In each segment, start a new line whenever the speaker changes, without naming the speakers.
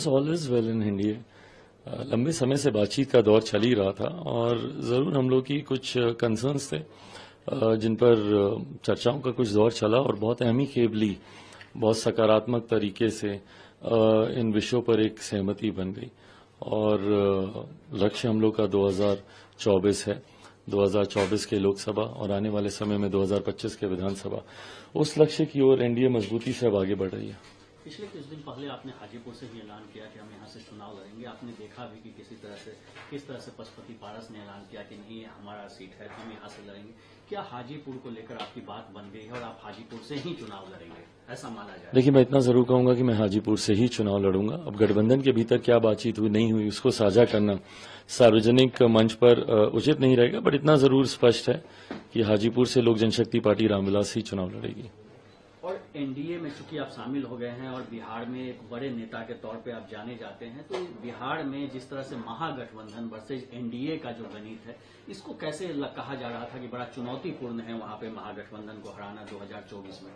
Course all is well in India. लंबे समय से बातचीत का दौर चल ही रहा था और जरूर हम लोग की कुछ कंसर्न्स थे जिन पर चर्चाओं का कुछ दौर चला और बहुत अहमी केबली बहुत सकारात्मक तरीके से इन विषयों पर एक सहमति बन गई और लक्ष्य हम लोग का 2024 है। 2024 के लोकसभा और आने वाले समय में 2025 के विधानसभा, उस लक्ष्य की ओर एनडीए मजबूती से अब आगे बढ़ रही है।
पिछले कुछ दिन पहले आपने हाजीपुर से भी ऐलान किया कि हम यहाँ से चुनाव लड़ेंगे। आपने देखा भी कि किस तरह से पशुपति पारस ने ऐलान किया कि नहीं हमारा सीट है, हम यहाँ से लड़ेंगे। क्या हाजीपुर को लेकर आपकी बात बन गई है और आप हाजीपुर से ही चुनाव लड़ेंगे, ऐसा माना जाए?
देखिए, मैं इतना जरूर कहूंगा कि मैं हाजीपुर से ही चुनाव लड़ूंगा। अब गठबंधन के भीतर क्या बातचीत हुई नहीं हुई उसको साझा करना सार्वजनिक मंच पर उचित नहीं रहेगा, बट इतना जरूर स्पष्ट है कि हाजीपुर से लोक जनशक्ति पार्टी रामविलास ही चुनाव लड़ेगी।
और एनडीए में चूंकि आप शामिल हो गए हैं और बिहार में एक बड़े नेता के तौर पे आप जाने जाते हैं, तो बिहार में जिस तरह से महागठबंधन वर्सेज एनडीए का जो गणित है, इसको कैसे कहा जा रहा था कि बड़ा चुनौतीपूर्ण है वहां पे महागठबंधन को हराना 2024 में?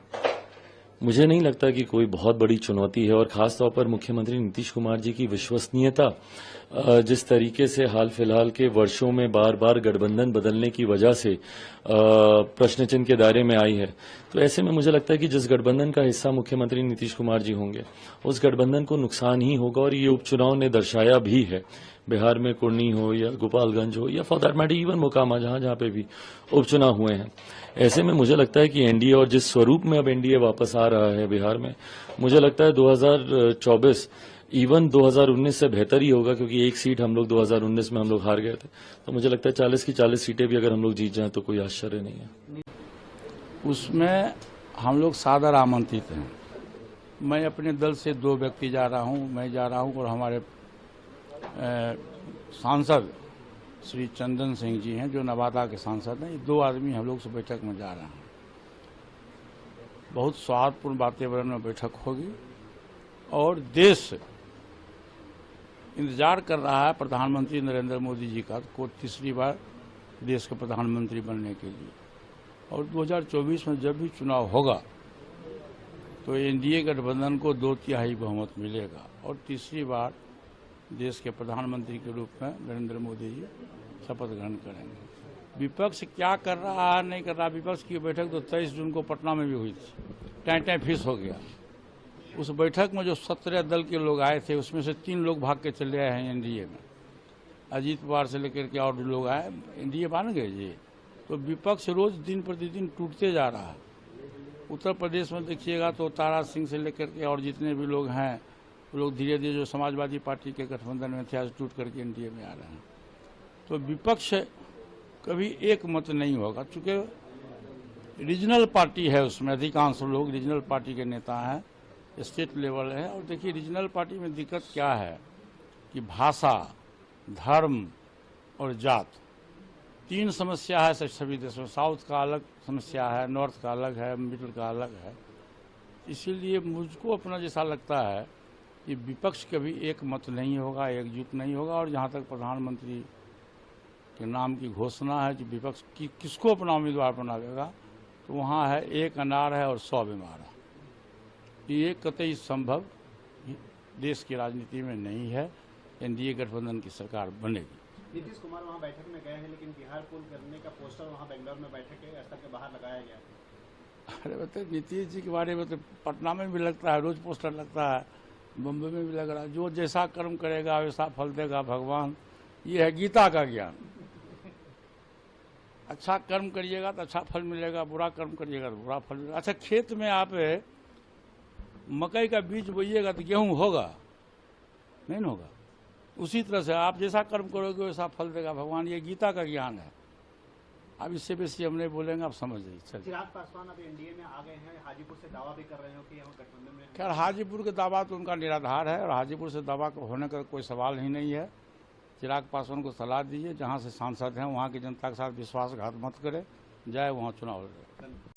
मुझे नहीं लगता कि कोई बहुत बड़ी चुनौती है और खासतौर पर मुख्यमंत्री नीतीश कुमार जी की विश्वसनीयता जिस तरीके से हाल फिलहाल के वर्षों में बार बार गठबंधन बदलने की वजह से प्रश्न चिन्ह के दायरे में आई है, तो ऐसे में मुझे लगता है कि जिस गठबंधन का हिस्सा मुख्यमंत्री नीतीश कुमार जी होंगे उस गठबंधन को नुकसान ही होगा। और ये उपचुनाव ने दर्शाया भी है, बिहार में कुर्नी हो या गोपालगंज हो या for that matter even Mokama, जहां जहां पे भी उपचुनाव हुए हैं। ऐसे में मुझे लगता है कि एनडीए और जिस स्वरूप में अब एनडीए वापस आ रहा है बिहार में, मुझे लगता है 2024 इवन 2019 से बेहतर ही होगा, क्योंकि एक सीट हम लोग 2019 में हम लोग हार गए थे। तो मुझे लगता है 40 की 40 सीटें भी अगर हम लोग जीत जाएं तो कोई आश्चर्य नहीं है।
उसमें हम लोग सादर आमंत्रित हैं। मैं अपने दल से 2 व्यक्ति जा रहा हूं, मैं जा रहा हूं और हमारे सांसद श्री चंदन सिंह जी हैं जो नवादा के सांसद हैं। ये 2 आदमी हम लोग से बैठक में जा रहे हैं। बहुत सौहार्दपूर्ण वातावरण में बैठक होगी और देश इंतजार कर रहा है प्रधानमंत्री नरेंद्र मोदी जी का को तीसरी बार देश के प्रधानमंत्री बनने के लिए। और 2024 में जब भी चुनाव होगा तो एनडीए गठबंधन को 2/3 बहुमत मिलेगा और तीसरी बार देश के प्रधानमंत्री के रूप में नरेंद्र मोदी जी शपथ ग्रहण करेंगे। विपक्ष क्या कर रहा है नहीं कर रहा, विपक्ष की बैठक तो 23 जून को पटना में भी हुई थी, टाइम फिक्स हो गया। उस बैठक में जो 17 दल के लोग आए थे उसमें से 3 लोग भाग के चले आए हैं एनडीए में। अजीत पवार से लेकर के और लोग आए, एनडीए मान गए जी। तो विपक्ष रोज दिन प्रतिदिन टूटते जा रहा है। उत्तर प्रदेश में देखिएगा तो तारा सिंह से लेकर के और जितने भी लोग हैं वो लोग धीरे धीरे जो समाजवादी पार्टी के गठबंधन में थे आज टूट करके एनडीए में आ रहे हैं। तो विपक्ष कभी एक मत नहीं होगा, चूंकि रीजनल पार्टी है, उसमें अधिकांश लोग रीजनल पार्टी के नेता हैं, स्टेट लेवल है। और देखिए रीजनल पार्टी में दिक्कत क्या है कि भाषा, धर्म और जात 3 समस्या है सभी देशों में। साउथ का अलग समस्या है, नॉर्थ का अलग है, मिडिल का अलग है। इसीलिए मुझको अपना जैसा लगता है कि विपक्ष कभी एक मत नहीं होगा, एकजुट नहीं होगा। और जहाँ तक प्रधानमंत्री के नाम की घोषणा है कि विपक्ष किसको अपना उम्मीदवार बनाएगा, तो वहाँ है 1 अनार है और 100 बीमार है। ये कतई संभव देश की राजनीति में नहीं है। एनडीए गठबंधन की सरकार बनेगी।
नीतीश कुमार वहां बैठक में गए हैं, लेकिन बिहार पुल करने का पोस्टर वहां बेंगलोर में बैठक के स्थल के बाहर लगाया गया।
अरे बताइए, नीतीश जी के बारे में तो पटना में भी लगता है, रोज पोस्टर लगता है, बम्बई में भी लग रहा है। जो जैसा कर्म करेगा वैसा फल देगा भगवान, ये है गीता का ज्ञान। अच्छा कर्म करिएगा तो अच्छा फल मिलेगा, बुरा कर्म करिएगा तो बुरा फल मिलेगा। अच्छा, खेत में आप मकई का बीज बोइएगा तो गेहूं होगा नहीं होगा। उसी तरह से आप जैसा कर्म करोगे वैसा फल देगा भगवान, ये गीता का ज्ञान है। अब इससे बेसी हम नहीं बोलेंगे, आप समझ जाइए।
चिराग पासवान अब एनडीए में आ गए हैं, हाजीपुर से दावा भी कर रहे हो कि हम गठबंधन में।
खैर, हाजीपुर के दावा तो उनका निराधार है और हाजीपुर से दावा होने का कोई सवाल ही नहीं है। चिराग पासवान को सलाह दीजिए, जहाँ से सांसद हैं वहाँ की जनता के साथ विश्वासघात मत करे, जाए वहाँ चुनाव लड़े।